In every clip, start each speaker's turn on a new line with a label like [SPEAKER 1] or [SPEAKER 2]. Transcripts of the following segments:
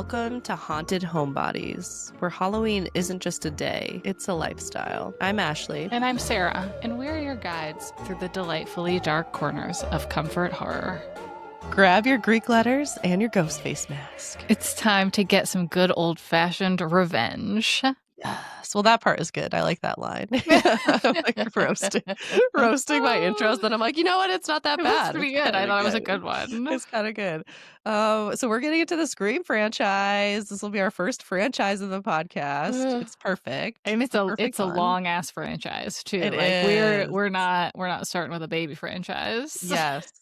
[SPEAKER 1] Welcome to Haunted Homebodies, where Halloween isn't just a day, it's a lifestyle. I'm Ashley.
[SPEAKER 2] And I'm Sarah, and we're your guides through the delightfully dark corners of comfort horror.
[SPEAKER 1] Grab your Greek letters and your Ghostface mask.
[SPEAKER 2] It's time to get some good old-fashioned revenge.
[SPEAKER 1] Yes. Well, that part is good. I like that line. I'm like roasting my intros. Then I'm like, you know what? It's not that bad.
[SPEAKER 2] It's pretty good. I thought it was a good one.
[SPEAKER 1] It's kind of good. So we're getting into the Scream franchise. This will be our first franchise of the podcast. It's perfect.
[SPEAKER 2] And it's a long ass franchise too.
[SPEAKER 1] It
[SPEAKER 2] is.
[SPEAKER 1] Is.
[SPEAKER 2] We're not starting with a baby franchise.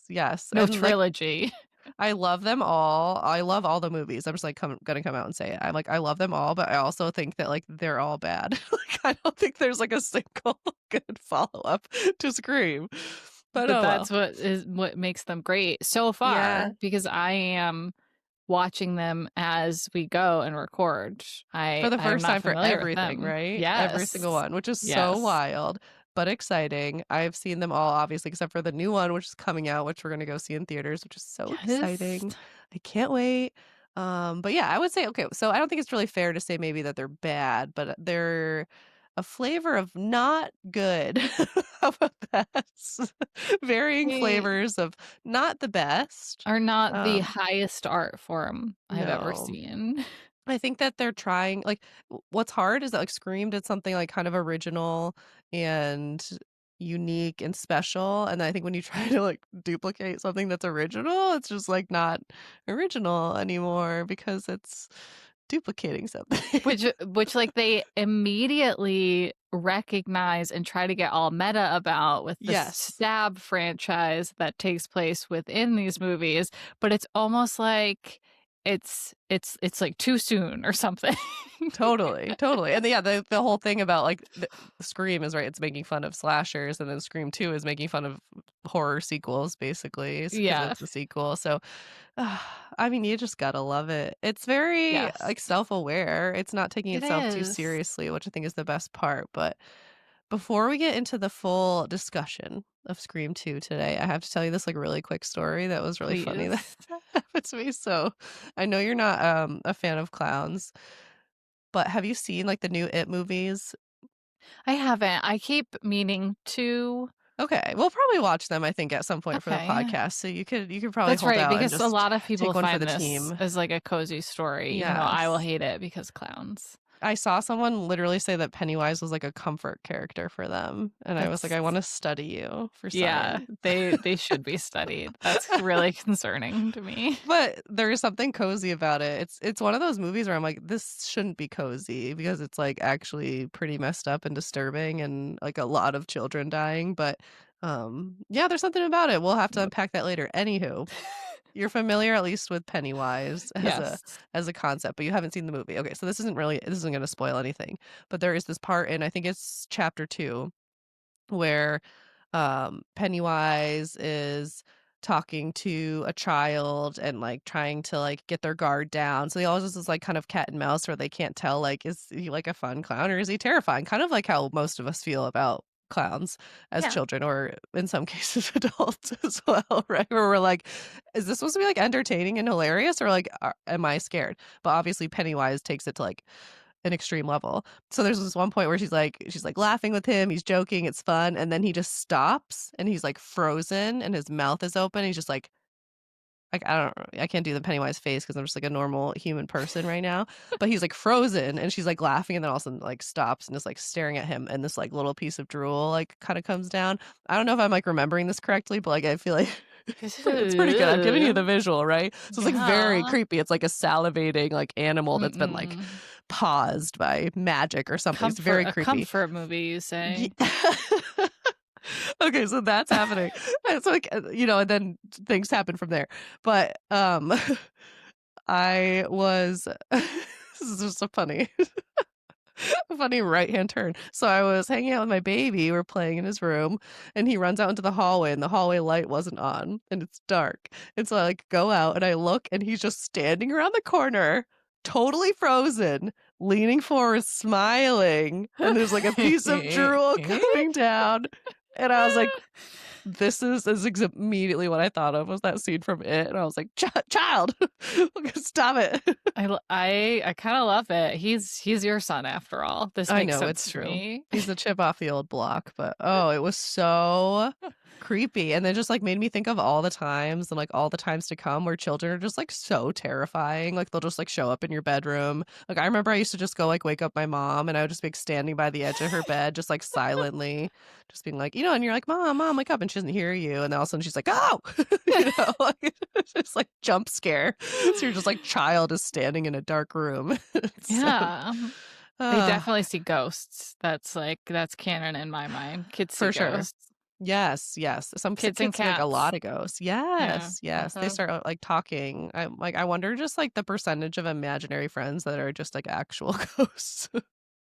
[SPEAKER 1] Yes.
[SPEAKER 2] No trilogy.
[SPEAKER 1] I love them all. I love all the movies. I'm just like gonna come out and say it. I'm like, I love them all, but I also think that like they're all bad. Like I don't think there's like a single good follow up to Scream. But
[SPEAKER 2] that's what makes them great so far, because I am watching them as we go and record.
[SPEAKER 1] For the first time for everything, right?
[SPEAKER 2] Yes.
[SPEAKER 1] Every single one, which is so wild. But exciting. I've seen them all, obviously, except for the new one, which is coming out, which we're going to go see in theaters, which is so exciting. I can't wait. But yeah, I would say, okay, so I don't think it's really fair to say maybe that they're bad, but they're a flavor of not good. How about that? Varying flavors of not the best.
[SPEAKER 2] Are not the highest art form I've ever seen.
[SPEAKER 1] I think that they're trying, like, what's hard is that like Scream did something like kind of original and unique and special, and I think when you try to like duplicate something that's original, it's just like not original anymore because it's duplicating something.
[SPEAKER 2] which like they immediately recognize and try to get all meta about with the Stab franchise that takes place within these movies, but it's almost like it's like too soon or something.
[SPEAKER 1] Totally. And the whole thing about like Scream is right, it's making fun of slashers, and then Scream 2 is making fun of horror sequels basically. It's a sequel. So I mean, you just gotta love it. It's very like self-aware. It's not taking itself too seriously, which I think is the best part. But before we get into the full discussion of Scream 2 today, I have to tell you this like really quick story that was really funny that happened to me. So I know you're not a fan of clowns, but have you seen like the new It movies?
[SPEAKER 2] I haven't. I keep meaning to.
[SPEAKER 1] Okay, we'll probably watch them, I think, at some point for the podcast. So you could probably hold out
[SPEAKER 2] because
[SPEAKER 1] and
[SPEAKER 2] a lot of people find this
[SPEAKER 1] team
[SPEAKER 2] as like a cozy story. Yeah, I will hate it because clowns.
[SPEAKER 1] I saw someone literally say that Pennywise was like a comfort character for them, and I was like, I want to study you for science.
[SPEAKER 2] Yeah, they should be studied. That's really concerning to me.
[SPEAKER 1] But there is something cozy about it. It's one of those movies where I'm like, this shouldn't be cozy because it's like actually pretty messed up and disturbing, and like a lot of children dying. But there's something about it. We'll have to unpack that later. Anywho. You're familiar at least with Pennywise as a concept, but you haven't seen the movie. Okay, so this isn't going to spoil anything, but there is this part in, I think it's chapter 2, where Pennywise is talking to a child and like trying to like get their guard down. So he always is like kind of cat and mouse where they can't tell like, is he like a fun clown or is he terrifying? Kind of like how most of us feel about clowns as children, or in some cases adults as well, right? Where we're like, is this supposed to be like entertaining and hilarious, or like am I scared? But obviously Pennywise takes it to like an extreme level. So there's this one point where she's like laughing with him, he's joking, it's fun, and then he just stops and he's like frozen and his mouth is open. He's just like I can't do the Pennywise face because I'm just like a normal human person right now. But he's like frozen and she's like laughing, and then all of a sudden like stops and is like staring at him, and this like little piece of drool like kind of comes down. I don't know if I'm like remembering this correctly, but like I feel like it's pretty good. I'm giving you the visual, right? So it's like very creepy. It's like a salivating like animal that's been like paused by magic or something. It's very creepy.
[SPEAKER 2] A comfort movie, you say?
[SPEAKER 1] Okay, so that's happening. It's like, and then things happen from there. But I was this is just a funny right-hand turn. So I was hanging out with my baby, we're playing in his room, and he runs out into the hallway, and the hallway light wasn't on, and it's dark. And so I like go out and I look, and he's just standing around the corner, totally frozen, leaning forward, smiling, and there's like a piece of drool coming down. And I was like, this is immediately what I thought of was that scene from It, and I was like, "Child, stop it."
[SPEAKER 2] I kind of love it. He's your son after all. This
[SPEAKER 1] I
[SPEAKER 2] makes
[SPEAKER 1] know,
[SPEAKER 2] sense
[SPEAKER 1] it's
[SPEAKER 2] to
[SPEAKER 1] true.
[SPEAKER 2] me.
[SPEAKER 1] He's a chip off the old block, but, oh, it was so creepy, and then just, like, made me think of all the times and, like, all the times to come where children are just, like, so terrifying, like, they'll just, like, show up in your bedroom. Like, I remember I used to just go, like, wake up my mom, and I would just be, like, standing by the edge of her bed, just, like, silently, just being like, and you're like, "Mom, wake up," and she doesn't hear you, and then all of a sudden she's like, "Oh!" Like, it's just, like, jump scare. So you're just like, child is standing in a dark room. So,
[SPEAKER 2] Yeah. They
[SPEAKER 1] uh,
[SPEAKER 2] definitely see ghosts. That's canon in my mind. Kids see
[SPEAKER 1] for sure.
[SPEAKER 2] ghosts.
[SPEAKER 1] Yes, yes. Some
[SPEAKER 2] Kids and
[SPEAKER 1] kids see, like, a
[SPEAKER 2] cats.
[SPEAKER 1] lot of ghosts.
[SPEAKER 2] Yeah.
[SPEAKER 1] Yes, yes. They
[SPEAKER 2] Uh-huh.
[SPEAKER 1] start, like, talking. I wonder just, like, the percentage of imaginary friends that are just, like, actual ghosts.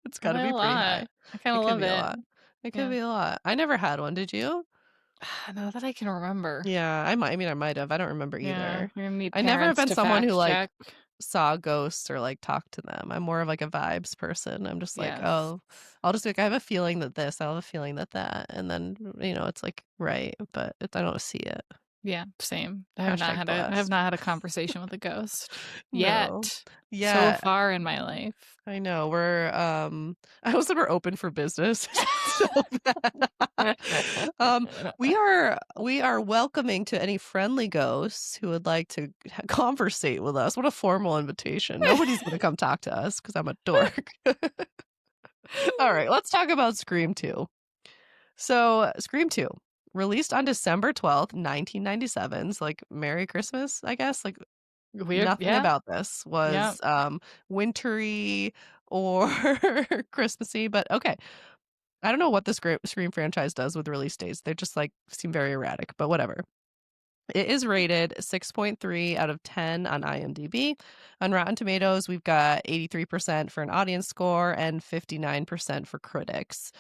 [SPEAKER 1] It's gotta
[SPEAKER 2] Probably a
[SPEAKER 1] be pretty high.
[SPEAKER 2] lot. I kind
[SPEAKER 1] It
[SPEAKER 2] of
[SPEAKER 1] could
[SPEAKER 2] love
[SPEAKER 1] be a
[SPEAKER 2] it.
[SPEAKER 1] lot. It could
[SPEAKER 2] Yeah.
[SPEAKER 1] be a lot. I never had one, did you?
[SPEAKER 2] Not that I can remember.
[SPEAKER 1] Yeah, I might have. I don't remember
[SPEAKER 2] Yeah.
[SPEAKER 1] either.
[SPEAKER 2] We're gonna need
[SPEAKER 1] I never have
[SPEAKER 2] parents
[SPEAKER 1] been
[SPEAKER 2] to
[SPEAKER 1] someone who,
[SPEAKER 2] fact
[SPEAKER 1] like,
[SPEAKER 2] check.
[SPEAKER 1] saw ghosts or, like, talked to them. I'm more of, like, a vibes person. I'm just like,
[SPEAKER 2] Yes.
[SPEAKER 1] "Oh," I'll just be like, "I have a feeling that this, I have a feeling that that," and then, it's, like, right, but I don't see it.
[SPEAKER 2] Yeah, same.
[SPEAKER 1] Hashtag
[SPEAKER 2] I have
[SPEAKER 1] blessed.
[SPEAKER 2] not had a conversation with a ghost
[SPEAKER 1] No.
[SPEAKER 2] yet. So
[SPEAKER 1] Yeah,
[SPEAKER 2] far in my life.
[SPEAKER 1] I know. I was we're open for business. So bad. Um, we are welcoming to any friendly ghosts who would like to conversate with us. What a formal invitation. Nobody's gonna come talk to us because 'cause I'm a dork. Alright, let's talk about Scream 2. So, Scream 2, released on December 12th, 1997, so, like, Merry Christmas, I guess, like,
[SPEAKER 2] Weird.
[SPEAKER 1] nothing
[SPEAKER 2] Yeah.
[SPEAKER 1] about this
[SPEAKER 2] Yeah.
[SPEAKER 1] was, wintry or Christmassy, but okay. I don't know what the Scream franchise does with release dates. They just, like, seem very erratic, but whatever. It is rated 6.3 out of 10 on IMDb. On Rotten Tomatoes, we've got 83% for an audience score and 59% for critics.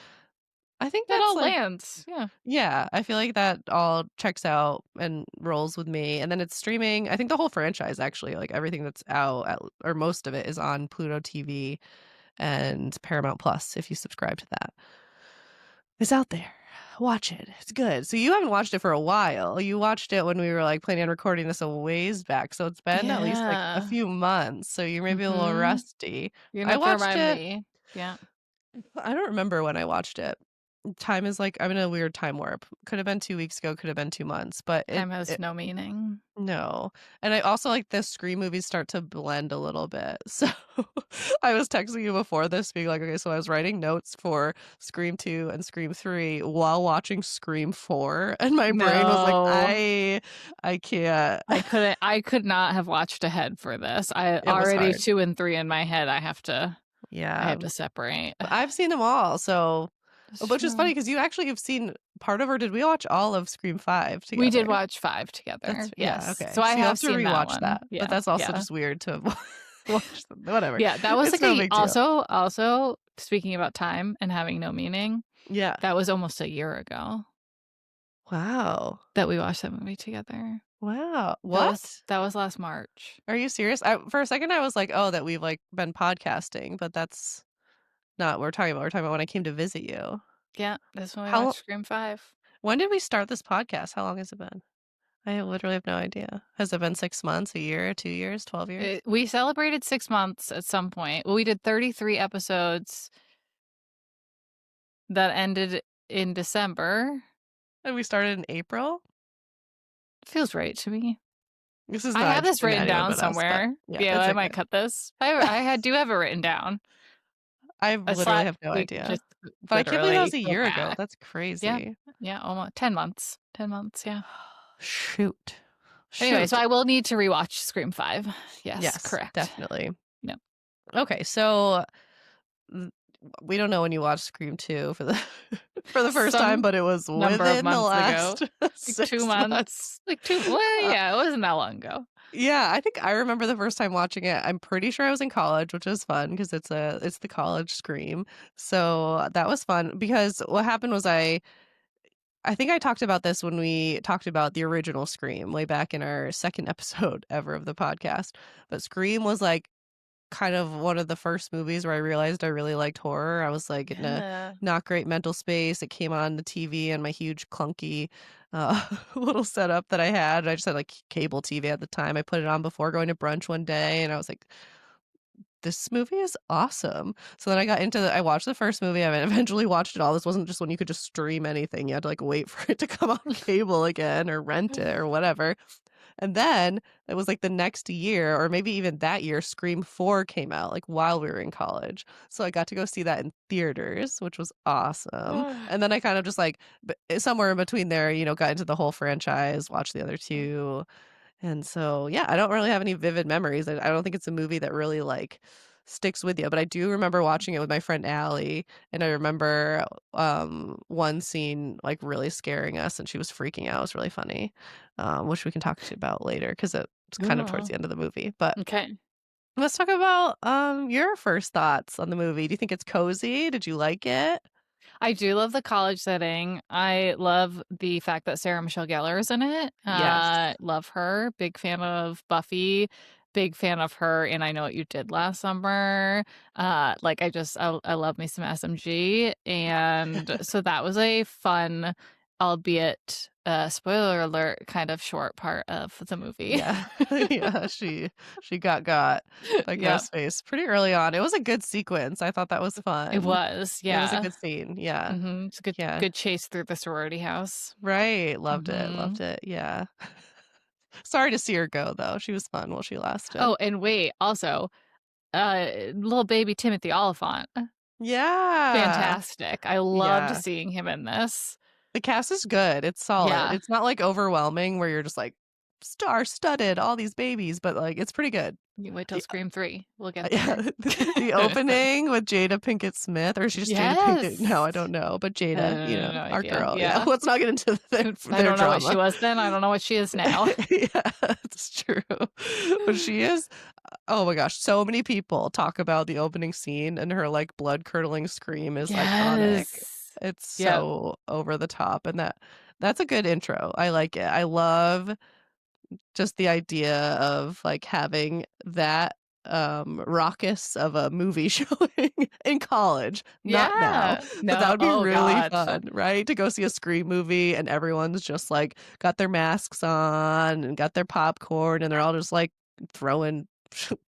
[SPEAKER 1] I think
[SPEAKER 2] That
[SPEAKER 1] that's,
[SPEAKER 2] all
[SPEAKER 1] like,
[SPEAKER 2] lands. Yeah.
[SPEAKER 1] yeah, I feel like that all checks out and rolls with me, and then it's streaming. I think the whole franchise actually, like, everything that's out or most of it is on Pluto TV and Paramount Plus if you subscribe to that. It's out there. Watch it. It's good. So you haven't watched it for a while. You watched it when we were, like, planning on recording this a ways back, so it's been at least, like, a
[SPEAKER 2] Yeah.
[SPEAKER 1] few months, so you're maybe a little
[SPEAKER 2] Mhm.
[SPEAKER 1] rusty.
[SPEAKER 2] You're gonna
[SPEAKER 1] I
[SPEAKER 2] have to
[SPEAKER 1] watched
[SPEAKER 2] remind
[SPEAKER 1] it
[SPEAKER 2] me. Yeah.
[SPEAKER 1] I don't remember when I watched it. Time is like I'm in a weird time warp. Could have been 2 weeks ago, could have been 2 months, but
[SPEAKER 2] Time has
[SPEAKER 1] it
[SPEAKER 2] no meaning.
[SPEAKER 1] no. And I also like the Scream movies start to blend a little bit. So I was texting you before this being like, okay, so I was writing notes for Scream 2 and Scream 3 while watching Scream 4 and my brain was like,
[SPEAKER 2] No.
[SPEAKER 1] I can't.
[SPEAKER 2] I could not have watched ahead for this. I
[SPEAKER 1] It was
[SPEAKER 2] already
[SPEAKER 1] hard.
[SPEAKER 2] 2 and 3 in my head. I
[SPEAKER 1] Yeah.
[SPEAKER 2] have to separate.
[SPEAKER 1] But I've seen them all. So
[SPEAKER 2] That's
[SPEAKER 1] which is funny
[SPEAKER 2] true.
[SPEAKER 1] because you actually have seen part of or did we watch all of Scream 5
[SPEAKER 2] We did
[SPEAKER 1] together?
[SPEAKER 2] watch 5 together.
[SPEAKER 1] That's yeah,
[SPEAKER 2] Yes.
[SPEAKER 1] okay.
[SPEAKER 2] So I
[SPEAKER 1] So you'll
[SPEAKER 2] have
[SPEAKER 1] have to
[SPEAKER 2] seen that
[SPEAKER 1] rewatch
[SPEAKER 2] one.
[SPEAKER 1] that, but
[SPEAKER 2] Yeah.
[SPEAKER 1] that's also
[SPEAKER 2] Yeah.
[SPEAKER 1] just weird to watch them. Whatever.
[SPEAKER 2] Yeah, that was
[SPEAKER 1] It's
[SPEAKER 2] like
[SPEAKER 1] no
[SPEAKER 2] a
[SPEAKER 1] big deal.
[SPEAKER 2] also speaking about time and having no meaning,
[SPEAKER 1] Yeah.
[SPEAKER 2] that was almost a year ago
[SPEAKER 1] Wow.
[SPEAKER 2] that we watched that movie together.
[SPEAKER 1] Wow. What?
[SPEAKER 2] That was last March.
[SPEAKER 1] Are you serious? For a second, I was like, "Oh, that we've, like, been podcasting," but that's not what we're talking about. We're talking about when I came to visit you.
[SPEAKER 2] Yeah, that's when we
[SPEAKER 1] How
[SPEAKER 2] watched
[SPEAKER 1] lo
[SPEAKER 2] Scream 5.
[SPEAKER 1] when did we start this podcast? How long has it been? I literally have no idea. Has it been 6 months, a year, 2 years, 12 years?
[SPEAKER 2] We celebrated 6 months at some point. Well, we did 33 episodes that ended in December.
[SPEAKER 1] And we started in April?
[SPEAKER 2] Feels right to me.
[SPEAKER 1] This is
[SPEAKER 2] I
[SPEAKER 1] not
[SPEAKER 2] have this
[SPEAKER 1] interesting to
[SPEAKER 2] written
[SPEAKER 1] anyone
[SPEAKER 2] down
[SPEAKER 1] but us, but
[SPEAKER 2] somewhere.
[SPEAKER 1] yeah,
[SPEAKER 2] Yeah,
[SPEAKER 1] it's
[SPEAKER 2] I
[SPEAKER 1] okay.
[SPEAKER 2] might cut this. I do have it written down.
[SPEAKER 1] I
[SPEAKER 2] A
[SPEAKER 1] literally
[SPEAKER 2] slot,
[SPEAKER 1] have no
[SPEAKER 2] like,
[SPEAKER 1] idea.
[SPEAKER 2] just
[SPEAKER 1] But I can't believe that was
[SPEAKER 2] literally
[SPEAKER 1] a
[SPEAKER 2] go
[SPEAKER 1] year ago.
[SPEAKER 2] back.
[SPEAKER 1] That's
[SPEAKER 2] Yeah.
[SPEAKER 1] crazy.
[SPEAKER 2] Yeah, almost 10 months. 10 months, yeah.
[SPEAKER 1] Shoot.
[SPEAKER 2] Anyway, so
[SPEAKER 1] Shoot.
[SPEAKER 2] I will need to rewatch Scream 5. Yes,
[SPEAKER 1] Yes,
[SPEAKER 2] correct.
[SPEAKER 1] definitely.
[SPEAKER 2] Yep.
[SPEAKER 1] Okay, so mm, we don't know when you watched Scream 2 for the for the first time,
[SPEAKER 2] Some
[SPEAKER 1] but it was
[SPEAKER 2] number of
[SPEAKER 1] within the
[SPEAKER 2] months ago.
[SPEAKER 1] last
[SPEAKER 2] Like 2
[SPEAKER 1] 6 months.
[SPEAKER 2] months. Like 2 well,
[SPEAKER 1] Uh,
[SPEAKER 2] yeah, it wasn't that long ago.
[SPEAKER 1] yeah, I think I remember the first time watching it. I'm pretty sure I was in college, which is fun because it's the college Scream. So that was fun because what happened was I think I talked about this when we talked about the original Scream way back in our second episode ever of the podcast. But Scream was like kind of one of the first movies where I realized I really liked horror. I was like in a
[SPEAKER 2] Yeah.
[SPEAKER 1] not great mental space. It came on the TV and my huge clunky little setup that I had. I just had like cable TV at the time. I put it on before going to brunch one day and I was like, this movie is awesome. So then I got into I watched the first movie. I eventually watched it all. This wasn't just when you could just stream anything. You had to like wait for it to come on cable again or rent it or whatever. And then it was like the next year, or maybe even that year, Scream 4 came out, like while we were in college. So I got to go see that in theaters, which was awesome. And then I kind of just like somewhere in between there, got into the whole franchise, watched the other two. And so, yeah, I don't really have any vivid memories. I don't think it's a movie that really like sticks with you, but I do remember watching it with my friend Allie, and I remember one scene like really scaring us, and she was freaking out. It was really funny, which we can talk to about later because it's kind of towards
[SPEAKER 2] Ooh,
[SPEAKER 1] the end of the movie. But
[SPEAKER 2] okay.
[SPEAKER 1] let's talk about your first thoughts on the movie. Do you think it's cozy? Did you like it?
[SPEAKER 2] I do love the college setting. I love the fact that Sarah Michelle Gellar is in it.
[SPEAKER 1] Yes.
[SPEAKER 2] Love her. Big fan of Buffy. Big fan of her and I Know What You Did Last Summer. Like I love me some SMG. And so that was a fun, albeit spoiler alert, kind of short part of the movie.
[SPEAKER 1] Yeah. Yeah, she got by
[SPEAKER 2] Yep.
[SPEAKER 1] Ghostface pretty early on. It was a good sequence. I thought that was
[SPEAKER 2] It
[SPEAKER 1] fun.
[SPEAKER 2] was,
[SPEAKER 1] It was a
[SPEAKER 2] yeah.
[SPEAKER 1] good scene. Yeah.
[SPEAKER 2] It's a good
[SPEAKER 1] Yeah.
[SPEAKER 2] good chase through the sorority house.
[SPEAKER 1] Right. Loved it.
[SPEAKER 2] hmm
[SPEAKER 1] Loved it. Yeah. Sorry to see her go though. She was fun while she lasted.
[SPEAKER 2] Oh, and wait, also, little baby Timothy Oliphant.
[SPEAKER 1] Yeah.
[SPEAKER 2] Fantastic. I loved
[SPEAKER 1] Yeah.
[SPEAKER 2] seeing him in this.
[SPEAKER 1] The cast is good. It's solid.
[SPEAKER 2] Yeah.
[SPEAKER 1] It's not like overwhelming where you're just like star-studded, all these babies, but like it's pretty good.
[SPEAKER 2] You wait till
[SPEAKER 1] The
[SPEAKER 2] Scream 3. We'll get
[SPEAKER 1] Yeah,
[SPEAKER 2] there.
[SPEAKER 1] the opening with Jada Pinkett Smith, or is she just Jada Pinkett
[SPEAKER 2] Yes.
[SPEAKER 1] now? I don't know, but Jada,
[SPEAKER 2] No
[SPEAKER 1] our
[SPEAKER 2] idea.
[SPEAKER 1] girl. Yeah,
[SPEAKER 2] Yeah.
[SPEAKER 1] let's not get into
[SPEAKER 2] I
[SPEAKER 1] their
[SPEAKER 2] don't know what she
[SPEAKER 1] drama.
[SPEAKER 2] was then. I don't know what she is now.
[SPEAKER 1] Yeah, it's true. But she is, oh my gosh, so many people talk about the opening scene and her like blood-curdling scream is iconic.
[SPEAKER 2] Yes.
[SPEAKER 1] It's
[SPEAKER 2] Yep.
[SPEAKER 1] so over the top, and that's a good intro. I like it. I love just the idea of like having that raucous of a movie showing in college, not now,
[SPEAKER 2] Yeah.
[SPEAKER 1] but that
[SPEAKER 2] No.
[SPEAKER 1] would be
[SPEAKER 2] Oh
[SPEAKER 1] really
[SPEAKER 2] God.
[SPEAKER 1] fun, right? To go see a Scream movie and everyone's just like got their masks on and got their popcorn and they're all just like throwing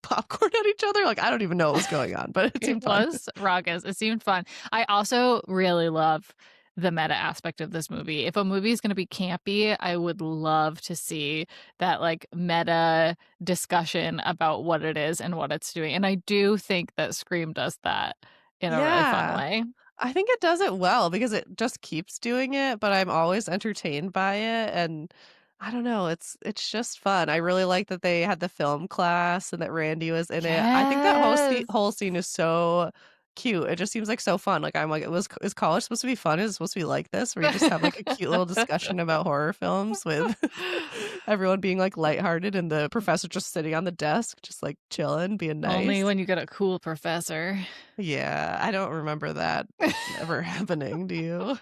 [SPEAKER 1] popcorn at each other. Like I don't even know what was going on, but it
[SPEAKER 2] It
[SPEAKER 1] seemed fun.
[SPEAKER 2] was raucous. It seemed fun. I also really love the meta aspect of this movie. If a movie is going to be campy, I would love to see that like meta discussion about what it is and what it's doing. And I do think that Scream does that in a really fun
[SPEAKER 1] Yeah.
[SPEAKER 2] way.
[SPEAKER 1] I think it does it well because it just keeps doing it, but I'm always entertained by it and I don't know, it's just fun. I really like that they had the film class and that Randy was in it. I think that
[SPEAKER 2] Yes.
[SPEAKER 1] whole scene is so cute. It just seems like so fun. Like I'm like, is college supposed to be fun? Is it supposed to be like this where you just have like a cute little discussion about horror films with everyone being like lighthearted and the professor just sitting on the desk, just like chilling, being
[SPEAKER 2] Only
[SPEAKER 1] nice.
[SPEAKER 2] when you get a cool professor.
[SPEAKER 1] Yeah, I don't remember that ever happening, do you?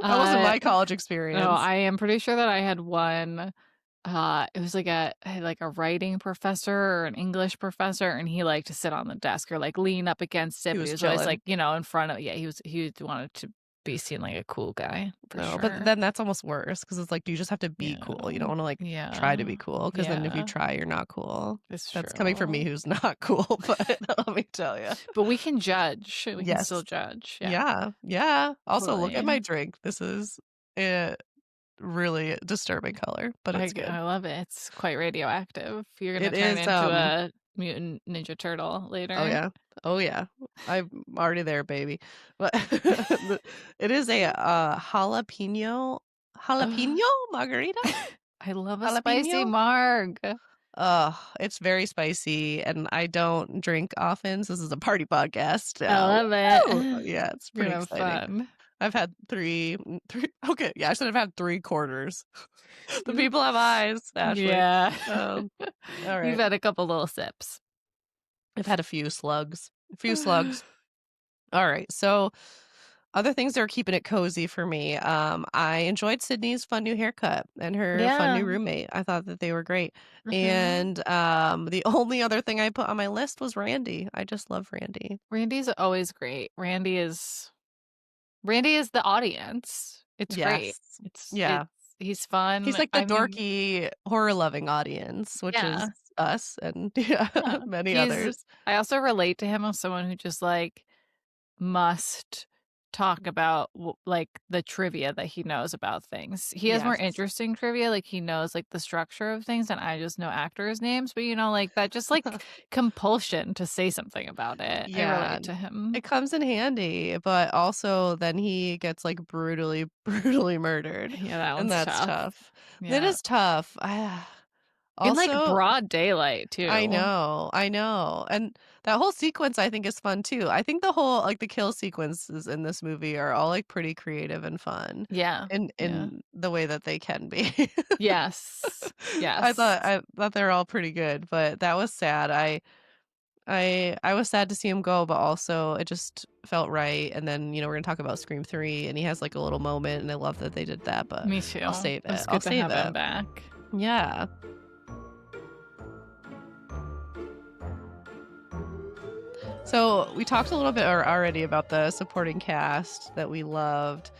[SPEAKER 1] That wasn't
[SPEAKER 2] uh
[SPEAKER 1] my college
[SPEAKER 2] no,
[SPEAKER 1] experience.
[SPEAKER 2] I am pretty sure that I had one. It was like a writing professor or an English professor, and he liked to sit on the desk or like lean up against it,
[SPEAKER 1] He
[SPEAKER 2] but he
[SPEAKER 1] was
[SPEAKER 2] was always
[SPEAKER 1] chilling.
[SPEAKER 2] like, in front of. Yeah, he wanted to be seen like a cool guy for
[SPEAKER 1] No, but
[SPEAKER 2] sure.
[SPEAKER 1] then that's almost worse because it's like, you just have to be
[SPEAKER 2] Yeah,
[SPEAKER 1] cool. You don't wanna, like, try to
[SPEAKER 2] yeah,
[SPEAKER 1] be cool because then if you
[SPEAKER 2] yeah.
[SPEAKER 1] try, you're not cool.
[SPEAKER 2] It's
[SPEAKER 1] That's coming from me
[SPEAKER 2] true.
[SPEAKER 1] who's not cool, but let me tell you.
[SPEAKER 2] But we can judge. We can still
[SPEAKER 1] Yes.
[SPEAKER 2] judge. Yeah,
[SPEAKER 1] Yeah, yeah. Also, look at my
[SPEAKER 2] totally.
[SPEAKER 1] drink. This is a really disturbing color, but it's good.
[SPEAKER 2] I love it. It's quite radioactive. You're gonna
[SPEAKER 1] It
[SPEAKER 2] turn
[SPEAKER 1] is,
[SPEAKER 2] into a mutant ninja turtle
[SPEAKER 1] oh,
[SPEAKER 2] later.
[SPEAKER 1] yeah. Oh, yeah. I'm already there, baby. But it is a, jalapeno margarita?
[SPEAKER 2] I love a spicy
[SPEAKER 1] Jalapeno?
[SPEAKER 2] marg.
[SPEAKER 1] It's very spicy, and I don't drink often, so this is a party podcast.
[SPEAKER 2] I love
[SPEAKER 1] Woo!
[SPEAKER 2] it.
[SPEAKER 1] Yeah, it's
[SPEAKER 2] You're
[SPEAKER 1] pretty
[SPEAKER 2] gonna have
[SPEAKER 1] exciting.
[SPEAKER 2] fun.
[SPEAKER 1] I've had 3 okay, yeah, I should have had 3 quarters. The
[SPEAKER 2] You
[SPEAKER 1] people have eyes, Ashley.
[SPEAKER 2] Yeah.
[SPEAKER 1] Um,
[SPEAKER 2] You've
[SPEAKER 1] alright.
[SPEAKER 2] had a couple little sips.
[SPEAKER 1] I've had a few slugs. A few slugs. Alright, so Other things that are keeping it cozy for me, I enjoyed Sydney's fun new haircut and her fun
[SPEAKER 2] Yeah.
[SPEAKER 1] new roommate. I thought that they were great.
[SPEAKER 2] Mhm.
[SPEAKER 1] And, the only other thing I put on my list was Randy. I just love Randy.
[SPEAKER 2] Randy's always great. Randy is the audience. It's great.
[SPEAKER 1] Yes.
[SPEAKER 2] It's
[SPEAKER 1] Yeah.
[SPEAKER 2] he's
[SPEAKER 1] He's
[SPEAKER 2] fun.
[SPEAKER 1] like the
[SPEAKER 2] I mean,
[SPEAKER 1] dorky, horror-loving audience, which is
[SPEAKER 2] yeah.
[SPEAKER 1] us and yeah,
[SPEAKER 2] Yeah.
[SPEAKER 1] many others.
[SPEAKER 2] I also relate to him as someone who just, like, must talk about like the trivia that he knows about things. He has more
[SPEAKER 1] Yes.
[SPEAKER 2] interesting trivia, like he knows like the structure of things, and I just know actors' names. But like that, just like compulsion to say something about it. I
[SPEAKER 1] Yeah,
[SPEAKER 2] relate to him.
[SPEAKER 1] it comes in handy, but also then he gets, like, brutally, brutally murdered,
[SPEAKER 2] Yeah, that
[SPEAKER 1] and
[SPEAKER 2] one's
[SPEAKER 1] that's
[SPEAKER 2] tough.
[SPEAKER 1] tough. That
[SPEAKER 2] Yeah,
[SPEAKER 1] is tough.
[SPEAKER 2] in like
[SPEAKER 1] Also
[SPEAKER 2] broad daylight too.
[SPEAKER 1] I know, and that whole sequence I think is fun too. I think the whole like, the kill sequences in this movie are all, like, pretty creative and fun
[SPEAKER 2] Yeah, yeah.
[SPEAKER 1] in the way that they can be.
[SPEAKER 2] Yes, yes.
[SPEAKER 1] I thought they were all pretty good, but that was sad. I was sad to see him go, but also it just felt right, and then, we're gonna talk about Scream 3, and he has, like, a little moment, and I love that they did that, but
[SPEAKER 2] Me too.
[SPEAKER 1] I'll save
[SPEAKER 2] It
[SPEAKER 1] it.
[SPEAKER 2] was
[SPEAKER 1] I'll
[SPEAKER 2] good to
[SPEAKER 1] save
[SPEAKER 2] have him
[SPEAKER 1] it.
[SPEAKER 2] back.
[SPEAKER 1] Yeah. So we talked a little bit already about the supporting cast that we loved.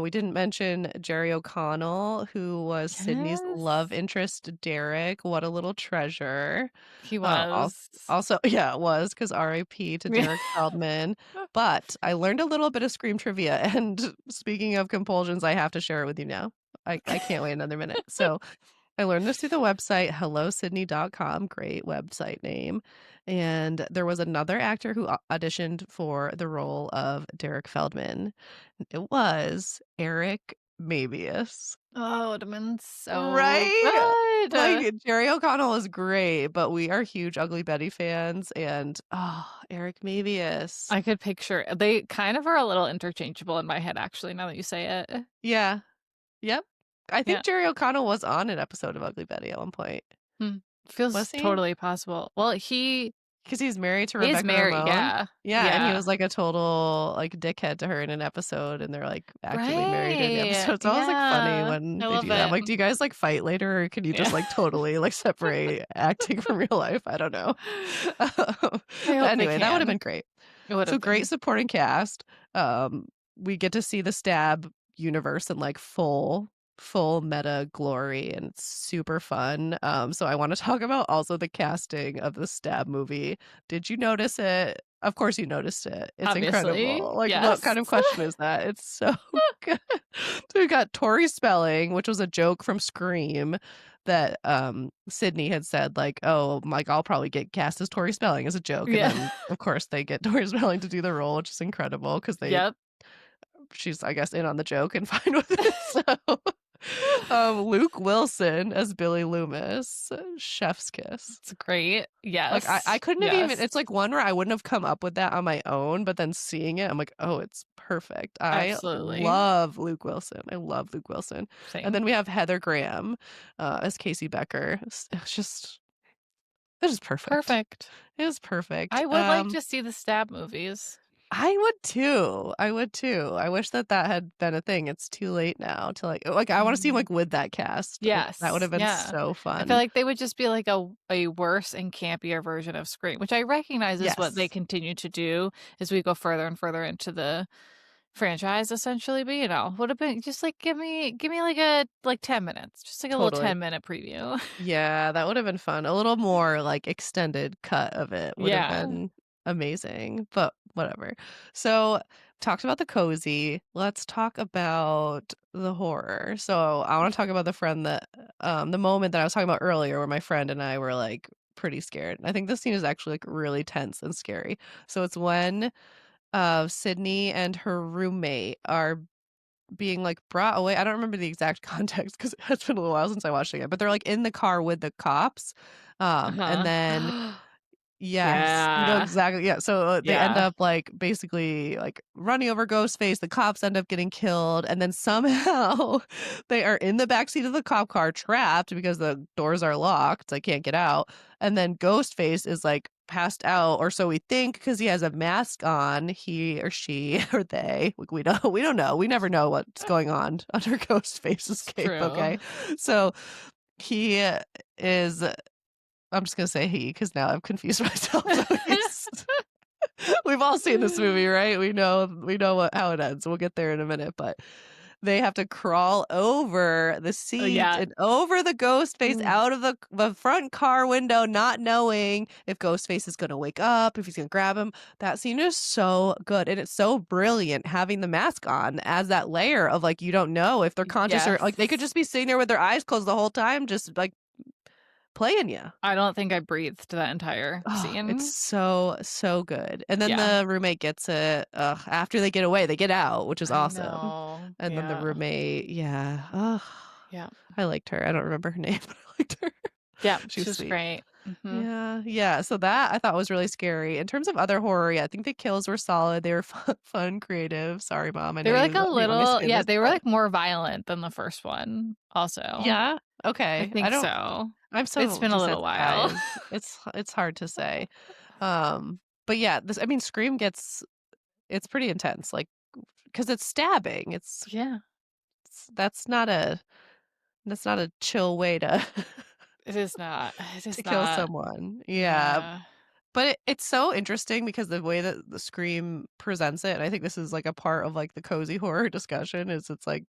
[SPEAKER 1] We didn't mention Jerry O'Connell, who was Sydney's love
[SPEAKER 2] Yes,
[SPEAKER 1] interest, Derek. What a little treasure.
[SPEAKER 2] he
[SPEAKER 1] Also,
[SPEAKER 2] was.
[SPEAKER 1] also, yeah, it was because R.I.P. to Derek Feldman. But I learned a little bit of Scream trivia, and speaking of compulsions, I have to share it with you now. I can't wait another minute. So I learned this through the website hellosydney.com, great website name. And there was another actor who auditioned for the role of Derek Feldman. It was Eric Mabius.
[SPEAKER 2] Oh, it would've been so
[SPEAKER 1] Right? Like,
[SPEAKER 2] good.
[SPEAKER 1] Jerry O'Connell is great, but we are huge Ugly Betty fans, and, Eric Mabius.
[SPEAKER 2] I could picture they kind of are a little interchangeable in my head, actually, now that you say it.
[SPEAKER 1] Yeah. Yep. I
[SPEAKER 2] Yeah.
[SPEAKER 1] think Jerry O'Connell was on an episode of Ugly Betty at one point.
[SPEAKER 2] Hmm.
[SPEAKER 1] Was
[SPEAKER 2] Feels
[SPEAKER 1] he?
[SPEAKER 2] totally possible. Well, he
[SPEAKER 1] 'Cause he's married to
[SPEAKER 2] is
[SPEAKER 1] Rebecca
[SPEAKER 2] married,
[SPEAKER 1] Ramon.
[SPEAKER 2] yeah.
[SPEAKER 1] Yeah, and he
[SPEAKER 2] Yeah.
[SPEAKER 1] was, like, a total, like, dickhead to her in an episode, and they're, like, actually married in the
[SPEAKER 2] Right.
[SPEAKER 1] episode, so it was, like, funny
[SPEAKER 2] Yeah.
[SPEAKER 1] when
[SPEAKER 2] I
[SPEAKER 1] they
[SPEAKER 2] love
[SPEAKER 1] do that. I'm
[SPEAKER 2] it.
[SPEAKER 1] like, "Do you guys, like, fight later, or can you just,
[SPEAKER 2] Yeah.
[SPEAKER 1] like, totally, like, separate acting from real life?" I don't know.
[SPEAKER 2] I
[SPEAKER 1] But
[SPEAKER 2] hope they
[SPEAKER 1] anyway, that would've been
[SPEAKER 2] can.
[SPEAKER 1] great.
[SPEAKER 2] It would
[SPEAKER 1] So
[SPEAKER 2] have
[SPEAKER 1] great
[SPEAKER 2] been.
[SPEAKER 1] supporting cast. We get to see the Stab universe in like full meta glory, and it's super fun. So I want to talk about also the casting of the Stab movie. Did you notice it? Of course you noticed it. It's
[SPEAKER 2] Obviously.
[SPEAKER 1] incredible. Like what
[SPEAKER 2] Yes.
[SPEAKER 1] kind of question is that? It's so good. So we got Tori Spelling, which was a joke from Scream that Sidney had said like, "Oh, like I'll probably get cast as Tori Spelling as a joke." And
[SPEAKER 2] Yeah.
[SPEAKER 1] then of course they get Tori Spelling to do the role, which is incredible because
[SPEAKER 2] Yep.
[SPEAKER 1] she's I guess in on the joke and fine with it. So Luke Wilson as Billy Loomis, chef's kiss.
[SPEAKER 2] It's great.
[SPEAKER 1] Like I
[SPEAKER 2] Yes.
[SPEAKER 1] couldn't have even
[SPEAKER 2] Yes.
[SPEAKER 1] it's like one where I wouldn't have come up with that on my own, but then seeing it, I'm like, "Oh, it's perfect." I
[SPEAKER 2] Absolutely.
[SPEAKER 1] love Luke Wilson. I love Luke Wilson. And
[SPEAKER 2] Same.
[SPEAKER 1] then we have Heather Graham, as Casey Becker. It's just perfect.
[SPEAKER 2] Perfect.
[SPEAKER 1] It is perfect.
[SPEAKER 2] I would like to see the Stab movies.
[SPEAKER 1] I would too. I would too. I wish that that had been a thing. It's too late now to like I wanna see him,
[SPEAKER 2] Mhm.
[SPEAKER 1] like, with that cast. That would
[SPEAKER 2] Yes,
[SPEAKER 1] have been
[SPEAKER 2] yeah.
[SPEAKER 1] so
[SPEAKER 2] I feel
[SPEAKER 1] fun.
[SPEAKER 2] like they would just be like a worse and campier version of Scream, which I recognize is what they
[SPEAKER 1] Yes,
[SPEAKER 2] continue to do as we go further and further into the franchise essentially, but, would have been just, like, give me, like, 10 minutes, just, like, a little
[SPEAKER 1] totally.
[SPEAKER 2] 10-minute preview.
[SPEAKER 1] Yeah, that would have been fun. A little more, like, extended cut of it would have
[SPEAKER 2] Yeah.
[SPEAKER 1] been amazing, but whatever. So, talked about the cozy, let's talk about the horror. So, I wanna talk about the moment that I was talking about earlier where my friend and I were, like, pretty scared. I think this scene is actually, like, really tense and scary. So, it's when, Sydney and her roommate are being, like, brought away. I don't remember the exact context because it's been a little while since I watched it again, but they're, like, in the car with the cops, and then
[SPEAKER 2] Uh-huh.
[SPEAKER 1] yes, you know
[SPEAKER 2] Yeah.
[SPEAKER 1] exactly yeah, so, they end
[SPEAKER 2] Yeah.
[SPEAKER 1] up, like, basically, like, running over Ghostface, the cops end up getting killed, and then somehow they are in the backseat of the cop car trapped because the doors are locked, so they can't get out, and then Ghostface is, like, passed out, or so we think, because he has a mask on, he or she or they, we don't know. We never know what's going on under Ghostface's
[SPEAKER 2] It's
[SPEAKER 1] cape,
[SPEAKER 2] true.
[SPEAKER 1] okay? So he is I'm just gonna say he, because now I've confused myself. So he's we've all seen this movie, right? We know how it ends. We'll get there in a minute, but they have to crawl over the
[SPEAKER 2] Oh,
[SPEAKER 1] seat
[SPEAKER 2] yeah.
[SPEAKER 1] and over the Ghostface
[SPEAKER 2] Ooh.
[SPEAKER 1] out of the front car window, not knowing if Ghostface is gonna wake up, if he's gonna grab him. That scene is so good, and it's so brilliant having the mask on as that layer of, like, you don't know if they're conscious, or,
[SPEAKER 2] Yes.
[SPEAKER 1] like, they could just be sitting there with their eyes closed the whole time, just, like, playing you.
[SPEAKER 2] I don't think I breathed that entire
[SPEAKER 1] Oh, it's
[SPEAKER 2] scene.
[SPEAKER 1] so, so good, and then
[SPEAKER 2] Yeah.
[SPEAKER 1] the roommate gets it, after they get away, they get out, which is
[SPEAKER 2] I
[SPEAKER 1] awesome,
[SPEAKER 2] know.
[SPEAKER 1] and then the
[SPEAKER 2] Yeah.
[SPEAKER 1] roommate, yeah, oh,
[SPEAKER 2] Yeah.
[SPEAKER 1] I liked her. I don't remember her name, but I liked her.
[SPEAKER 2] Yeah.
[SPEAKER 1] She was
[SPEAKER 2] She's
[SPEAKER 1] sweet.
[SPEAKER 2] great. Mhm.
[SPEAKER 1] Yeah, yeah, so that I thought was really scary. In terms of other horror, yeah, I think the kills were solid, they were fun, creative. Sorry, mom, I
[SPEAKER 2] They
[SPEAKER 1] know
[SPEAKER 2] were like a
[SPEAKER 1] you want me to
[SPEAKER 2] little
[SPEAKER 1] say this,
[SPEAKER 2] they were
[SPEAKER 1] but
[SPEAKER 2] like more violent than the first one also.
[SPEAKER 1] yeah?
[SPEAKER 2] I
[SPEAKER 1] Okay, I
[SPEAKER 2] think
[SPEAKER 1] don't
[SPEAKER 2] so.
[SPEAKER 1] I'm
[SPEAKER 2] It's
[SPEAKER 1] so
[SPEAKER 2] been a little while.
[SPEAKER 1] desensitized. It's hard to say. But yeah, this I mean, Scream gets it's pretty intense, like, because it's stabbing.
[SPEAKER 2] Yeah.
[SPEAKER 1] It's that's not a chill way to
[SPEAKER 2] It is not. It
[SPEAKER 1] to
[SPEAKER 2] is
[SPEAKER 1] kill
[SPEAKER 2] not.
[SPEAKER 1] someone. Yeah,
[SPEAKER 2] Yeah.
[SPEAKER 1] but it's so interesting because the way that the Scream presents it, and I think this is, like, a part of, like, the cozy horror discussion, is it's like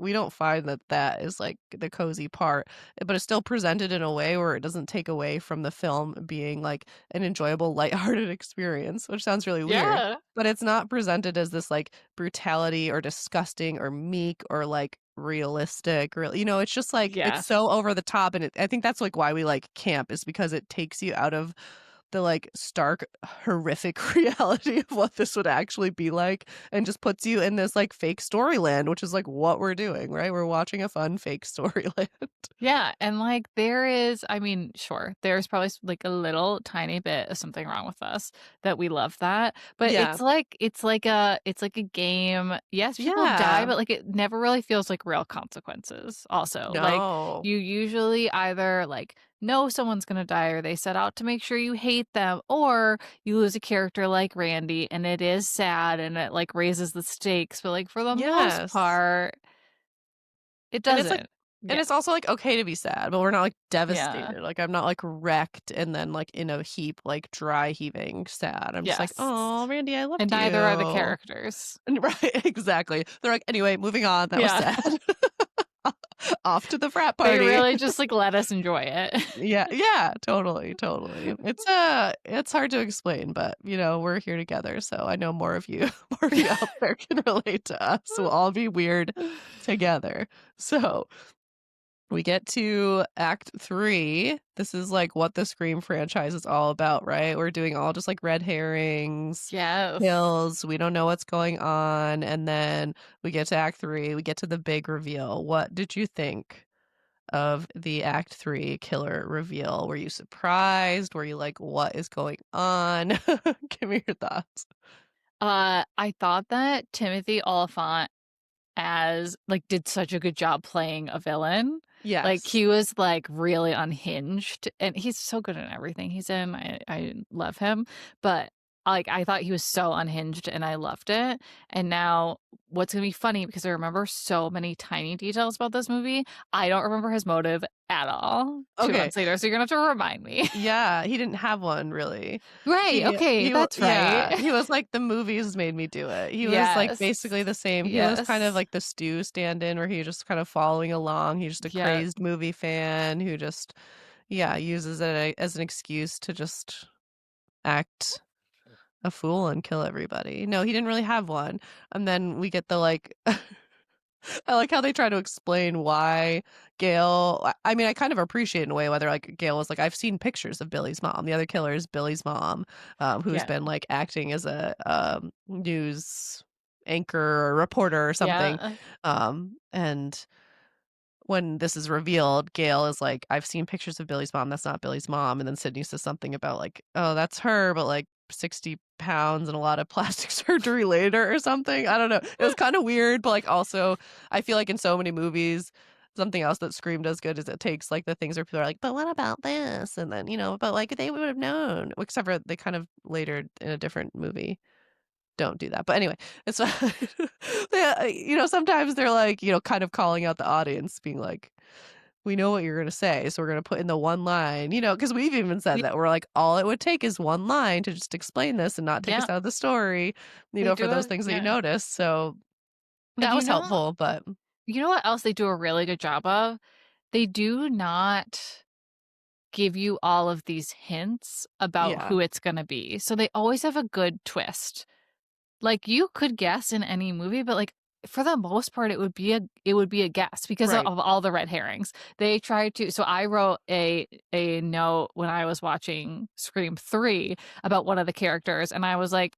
[SPEAKER 1] we don't find that that is, like, the cozy part, but it's still presented in a way where it doesn't take away from the film being, like, an enjoyable, lighthearted experience, which sounds really weird,
[SPEAKER 2] Yeah.
[SPEAKER 1] but it's not presented as this, like, brutality or disgusting or meek or, like, realistic, or it's just, like,
[SPEAKER 2] Yeah.
[SPEAKER 1] it's so over the top, and I think that's, like, why we like camp, is because it takes you out of the, like, stark, horrific reality of what this would actually be like, and just puts you in this, like, fake storyland, which is, like, what we're doing, right? We're watching a fun fake storyland.
[SPEAKER 2] Yeah, and, like, there is I mean, sure, there's probably like, a little tiny bit of something wrong with us that we love that, but
[SPEAKER 1] Yeah.
[SPEAKER 2] it's like a game. Yes, people die,
[SPEAKER 1] Yeah.
[SPEAKER 2] but, like, it never really feels like real consequences also. Like,
[SPEAKER 1] No.
[SPEAKER 2] you usually either, like, know someone's gonna die or they set out to make sure you hate them, or you lose a character like Randy, and it is sad and it, like, raises the stakes, but, like, for the most
[SPEAKER 1] Yes.
[SPEAKER 2] part, it
[SPEAKER 1] And it's, like
[SPEAKER 2] doesn't.
[SPEAKER 1] and
[SPEAKER 2] Yeah.
[SPEAKER 1] it's also, like, okay to be sad, but we're not, like,
[SPEAKER 2] Yeah.
[SPEAKER 1] devastated, like, I'm not, like, wrecked and then, like, in a heap, like, dry heaving sad. I'm just like,
[SPEAKER 2] Yes.
[SPEAKER 1] "Oh, Randy, I
[SPEAKER 2] And
[SPEAKER 1] loved
[SPEAKER 2] neither are the
[SPEAKER 1] you."
[SPEAKER 2] characters.
[SPEAKER 1] And right, exactly. They're like, "Anyway, moving on, that was
[SPEAKER 2] Yeah.
[SPEAKER 1] sad." Off to the frat
[SPEAKER 2] They
[SPEAKER 1] party.
[SPEAKER 2] really just, like, let us enjoy it.
[SPEAKER 1] Yeah, yeah, totally, totally. It's hard to explain, but, we're here together, so I know more of you more of you out there can relate to us. We'll all be weird together. So, we get to act 3. This is, like, what the Scream franchise is all about, right? We're doing all just, like, red herrings,
[SPEAKER 2] Yes.
[SPEAKER 1] kills, we don't know what's going on, and then we get to act 3, we get to the big reveal. What did you think of the Act 3 killer reveal? Were you surprised? Were you like, "What is going on?" Give me your thoughts.
[SPEAKER 2] I thought that Timothy Olyphant as like, did such a good job playing a villain. Like,
[SPEAKER 1] Yes.
[SPEAKER 2] he was, like, really unhinged, and he's so good in everything he's in. I love him, but, like, I thought he was so unhinged, and I loved it, and now what's gonna be funny, because I remember so many tiny details about this movie, I don't remember his motive at all 2
[SPEAKER 1] Okay.
[SPEAKER 2] months later, so you're gonna have to remind me.
[SPEAKER 1] Yeah, he didn't have one really.
[SPEAKER 2] Right, okay, that's right.
[SPEAKER 1] Yeah, he was like, "The movies made me do it." He was, like,
[SPEAKER 2] Yes.
[SPEAKER 1] basically the same. He was kind of
[SPEAKER 2] Yes.
[SPEAKER 1] like the Stu stand-in where he just kind of following along. He's just a
[SPEAKER 2] Yeah.
[SPEAKER 1] crazed movie fan who just, yeah, uses it as an excuse to just act a fool and kill everybody. No, he didn't really have one. And then we get the, like I like how they try to explain why Gail I mean, I kind of appreciate in a way whether, like, Gail was like, "I've seen pictures of Billy's mom." The other killer is Billy's mom, who's
[SPEAKER 2] Yeah.
[SPEAKER 1] been, like, acting as a, news anchor or reporter or something,
[SPEAKER 2] Yeah.
[SPEAKER 1] and when this is revealed, Gail is like, "I've seen pictures of Billy's mom, that's not Billy's mom," and then Sydney says something about, like, "Oh, that's her, but, like, 60 pounds and a lot of plastic surgery later," or something, I don't know. It was kinda weird, but, like, also, I feel like in so many movies, something else that Scream does good is it takes, like, the things where people are like, "But what about this?" And then, "But, like, they would have known." Except for they kind of later in a different movie don't do that. But anyway, it's yeah, sometimes they're like, kind of calling out the audience, being like, "We know what you're gonna say, so we're gonna put in the one line," because we've even said
[SPEAKER 2] Y
[SPEAKER 1] that. We're like, "All it would take is one line to just explain this and not take
[SPEAKER 2] yeah,
[SPEAKER 1] us out of the story,"
[SPEAKER 2] they
[SPEAKER 1] for
[SPEAKER 2] do
[SPEAKER 1] those
[SPEAKER 2] it
[SPEAKER 1] things that you
[SPEAKER 2] yeah.
[SPEAKER 1] notice. So
[SPEAKER 2] And
[SPEAKER 1] that was helpful, but
[SPEAKER 2] you know what else they do a really good job of? They do not give you all of these hints about
[SPEAKER 1] yeah,
[SPEAKER 2] who it's gonna be, so they always have a good twist. Like, you could guess in any movie, but, like, for the most part, it would be a guess because
[SPEAKER 1] right.
[SPEAKER 2] of all the red herrings. They try to so I wrote a note when I was watching Scream 3 about one of the characters, and I was like,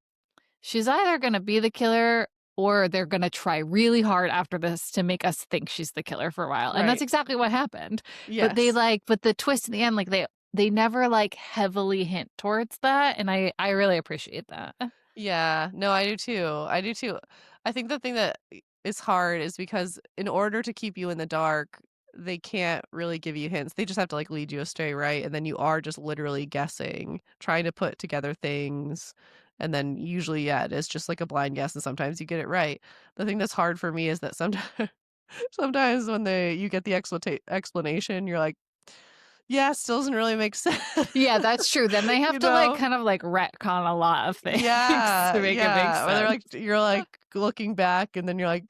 [SPEAKER 2] "She's either gonna be the killer or they're gonna try really hard after this to make us think she's the killer for a while," and that's
[SPEAKER 1] Right.
[SPEAKER 2] exactly what happened.
[SPEAKER 1] Yes.
[SPEAKER 2] But the twist in the end, like, they never, like, heavily hint towards that, and I really appreciate that.
[SPEAKER 1] Yeah. No, I do too. I do too. I think the thing that is hard is because in order to keep you in the dark, they can't really give you hints. They just have to like lead you astray, right? And then you are just literally guessing, trying to put together things. And then usually, yeah, it is just like a blind guess, and sometimes you get it right. The thing that's hard for me is that sometimes sometimes when you get the explanation, you're like, yeah, it still doesn't really make sense.
[SPEAKER 2] Yeah, that's true. Then they have
[SPEAKER 1] you
[SPEAKER 2] to, like,
[SPEAKER 1] know?
[SPEAKER 2] kind of, like, retcon a lot of things
[SPEAKER 1] Yeah,
[SPEAKER 2] to make it make
[SPEAKER 1] yeah, or they're
[SPEAKER 2] sense.
[SPEAKER 1] like you're, like, looking back and then you're like,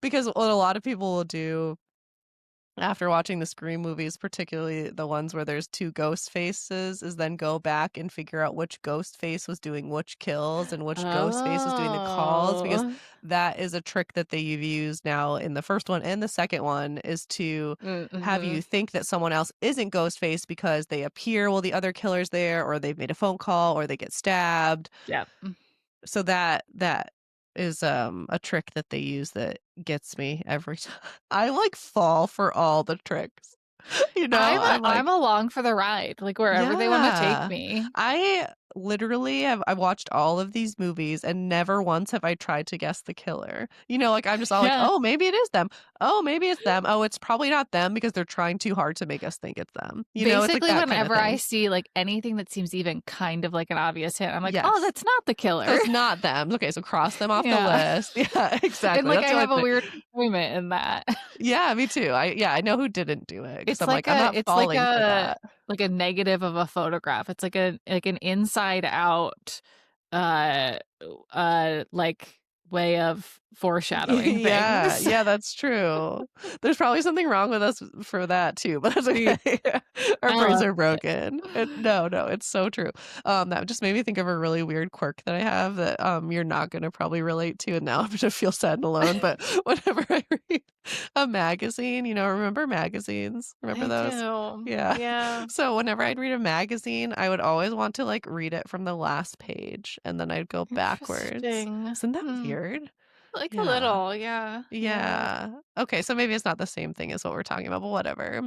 [SPEAKER 1] because what a lot of people will do after watching the Scream movies, particularly the ones where there's 2 ghost faces, is then go back and figure out which ghost face was doing which kills and which ghost face was doing the calls, because
[SPEAKER 2] Oh.
[SPEAKER 1] that is a trick that they've used now in the first one and the second one, is to have you
[SPEAKER 2] Mhm.
[SPEAKER 1] think that someone else isn't Ghostface because they appear while the other killer's there, or they've made a phone call, or they get stabbed.
[SPEAKER 2] Yep.
[SPEAKER 1] So that is, a trick that they use that gets me every time. I, like, fall for all the tricks. I'm like
[SPEAKER 2] I'm along for the ride, like, wherever they wanna take
[SPEAKER 1] yeah.
[SPEAKER 2] me.
[SPEAKER 1] I literally I've watched all of these movies and never once have I tried to guess the killer. Like, I'm just all like,
[SPEAKER 2] Yeah.
[SPEAKER 1] "Oh, maybe it is them. Oh, maybe it's them. Oh, it's probably not them because they're trying too hard to make us think it's them." It's like
[SPEAKER 2] Basically,
[SPEAKER 1] that kinda
[SPEAKER 2] whenever I
[SPEAKER 1] thing.
[SPEAKER 2] see, like, anything that seems even kind of like an obvious hint, I'm like, "Oh,
[SPEAKER 1] Yes.
[SPEAKER 2] that's not the
[SPEAKER 1] So
[SPEAKER 2] killer."
[SPEAKER 1] it's not them. Okay, so cross them off the
[SPEAKER 2] Yeah.
[SPEAKER 1] list. Yeah,
[SPEAKER 2] And,
[SPEAKER 1] exactly.
[SPEAKER 2] like, I
[SPEAKER 1] That's the only
[SPEAKER 2] have a
[SPEAKER 1] thing.
[SPEAKER 2] weird enjoyment in that.
[SPEAKER 1] Yeah, me too. I know who didn't do it because 'cause
[SPEAKER 2] It's
[SPEAKER 1] I'm like,
[SPEAKER 2] like
[SPEAKER 1] I'm
[SPEAKER 2] a
[SPEAKER 1] not
[SPEAKER 2] it's
[SPEAKER 1] falling for that.
[SPEAKER 2] like a negative of a photograph. It's like an inside out, uh, like, way of foreshadowing
[SPEAKER 1] Yeah,
[SPEAKER 2] things.
[SPEAKER 1] yeah, that's true. There's probably something wrong with us for that too, but that's
[SPEAKER 2] See,
[SPEAKER 1] okay. Our
[SPEAKER 2] I
[SPEAKER 1] brains
[SPEAKER 2] love
[SPEAKER 1] are
[SPEAKER 2] it.
[SPEAKER 1] broken. No, it's so true. That just made me think of a really weird quirk that I have that, you're not gonna probably relate to, and now I'm gonna feel sad and alone, but whenever I read a magazine, remember magazines? Remember
[SPEAKER 2] I
[SPEAKER 1] those?
[SPEAKER 2] do.
[SPEAKER 1] Yeah.
[SPEAKER 2] Yeah.
[SPEAKER 1] So whenever I'd read a magazine, I would always want to, like, read it from the last page, and then I'd go backwards.
[SPEAKER 2] Interesting.
[SPEAKER 1] Isn't that
[SPEAKER 2] Hmm.
[SPEAKER 1] weird?
[SPEAKER 2] Like a
[SPEAKER 1] Yeah.
[SPEAKER 2] little, yeah, yeah.
[SPEAKER 1] Yeah. Okay, so maybe it's not the same thing as what we're talking about, but whatever.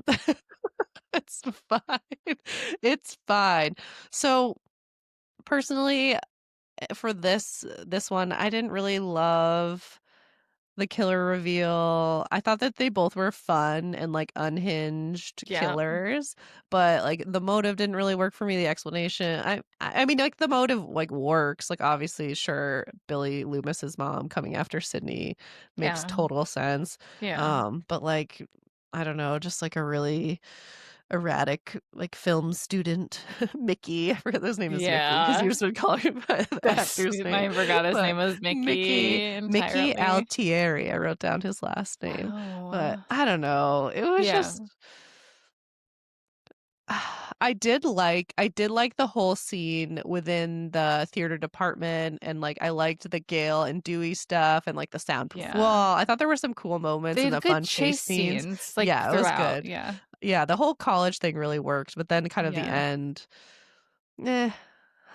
[SPEAKER 1] It's fine. It's fine. So, personally, for this one, I didn't really love the killer reveal. I thought that they both were fun and, like, unhinged
[SPEAKER 2] Yeah,
[SPEAKER 1] killers, but, like, the motive didn't really work for me, the explanation I mean, like, the motive, like, works, like, obviously, sure, Billy Loomis's mom coming after Sidney makes
[SPEAKER 2] yeah,
[SPEAKER 1] total sense,
[SPEAKER 2] yeah.
[SPEAKER 1] but, like, I don't know, just, like, a really erratic, like, film student, Mickey. I forget his name is Mickey because you
[SPEAKER 2] Yeah.
[SPEAKER 1] just been calling him by the
[SPEAKER 2] That's
[SPEAKER 1] actor's name,
[SPEAKER 2] I forgot his
[SPEAKER 1] but
[SPEAKER 2] name was
[SPEAKER 1] Mickey
[SPEAKER 2] Mickey
[SPEAKER 1] Mickey
[SPEAKER 2] entirely.
[SPEAKER 1] Altieri, I wrote down his last name, but
[SPEAKER 2] Oh.
[SPEAKER 1] I don't know, it was
[SPEAKER 2] Yeah,
[SPEAKER 1] just I did like the whole scene within the theater department, and, like, I liked the Gale and Dewey stuff and, like, the soundproof
[SPEAKER 2] yeah.
[SPEAKER 1] wall. I thought there were some cool moments
[SPEAKER 2] They
[SPEAKER 1] and
[SPEAKER 2] had
[SPEAKER 1] the
[SPEAKER 2] good
[SPEAKER 1] fun chase
[SPEAKER 2] chase
[SPEAKER 1] scenes.
[SPEAKER 2] scenes, like,
[SPEAKER 1] Yeah, it was
[SPEAKER 2] throughout,
[SPEAKER 1] good.
[SPEAKER 2] yeah.
[SPEAKER 1] Yeah, the whole college thing really worked, but then kind of the
[SPEAKER 2] Yeah.
[SPEAKER 1] end, eh,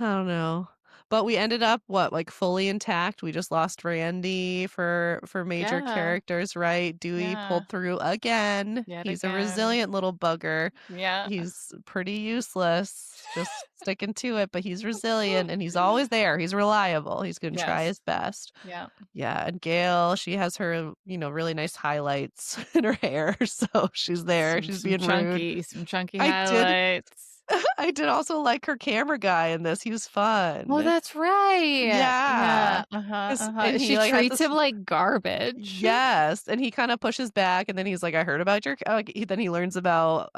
[SPEAKER 1] I don't know. But we ended up like fully intact. We just lost Randy for major characters, right? Dewey pulled through again. He's a resilient little bugger.
[SPEAKER 2] Yeah.
[SPEAKER 1] He's pretty useless, just sticking to it, but he's resilient and he's always there. He's reliable. He's going to try his best.
[SPEAKER 2] Yeah.
[SPEAKER 1] Yeah, and Gail, she has her, really nice highlights in her hair, so she's there. She's being rude.
[SPEAKER 2] Some chunky highlights.
[SPEAKER 1] I did also like her camera guy in this. He was fun.
[SPEAKER 2] Oh, that's right.
[SPEAKER 1] Yeah.
[SPEAKER 2] And she treats him like garbage.
[SPEAKER 1] Yes, and he kind of pushes back, and then he's like, "I heard about your." Then he learns about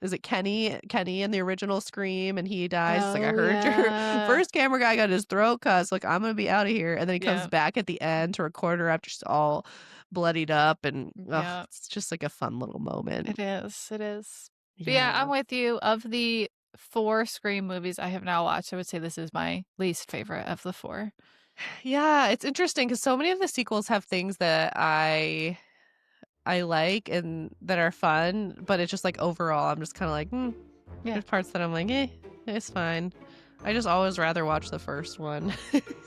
[SPEAKER 1] is it Kenny? Kenny in the original Scream, and he dies. It's like, "I heard your first camera guy got his throat cut. So like, I'm gonna be out of here." And then he comes back at the end to record her after she's all bloodied up, and it's just like a fun little moment.
[SPEAKER 2] It is. It is. But yeah, I'm with you. Of the 4 Scream movies I have now watched, I would say this is my least favorite of the 4.
[SPEAKER 1] Yeah, it's interesting because so many of the sequels have things that I like and that are fun, but it's just like overall, I'm just kind of like, there's parts that I'm like, it's fine. I just always rather watch the first one.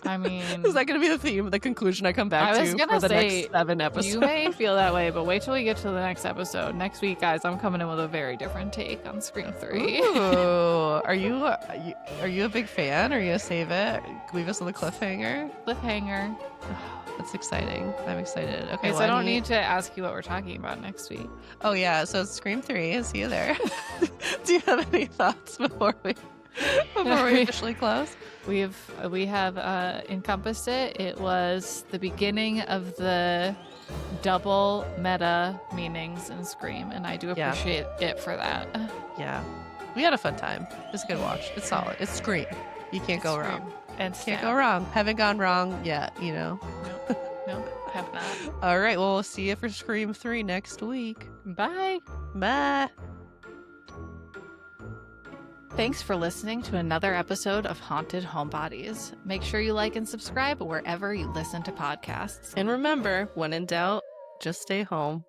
[SPEAKER 2] I mean,
[SPEAKER 1] is that going to be the theme, the conclusion I come back to for the next 7 episodes?
[SPEAKER 2] You may feel that way, but wait till we get to the next episode. Next week, guys, I'm coming in with a very different take on Scream 3.
[SPEAKER 1] Ooh, are you a big fan? Are you gonna save it? Leave us with a cliffhanger?
[SPEAKER 2] Cliffhanger.
[SPEAKER 1] That's exciting. I'm excited. Okay,
[SPEAKER 2] so I don't need to ask you what we're talking about next week.
[SPEAKER 1] Oh yeah, so it's Scream 3. See you there. Do you have any thoughts before we officially close?
[SPEAKER 2] We have encompassed it. It was the beginning of the double meta meanings in Scream, and I do appreciate it for that.
[SPEAKER 1] Yeah, we had a fun time. It's a good watch. It's solid. It's Scream. You can't go wrong.
[SPEAKER 2] And
[SPEAKER 1] can't go wrong. Haven't gone wrong yet,
[SPEAKER 2] No, have not.
[SPEAKER 1] All right, well, we'll see you for Scream 3 next week.
[SPEAKER 2] Bye.
[SPEAKER 1] Bye.
[SPEAKER 2] Thanks for listening to another episode of Haunted Homebodies. Make sure you like and subscribe wherever you listen to podcasts.
[SPEAKER 1] And remember, when in doubt, just stay home.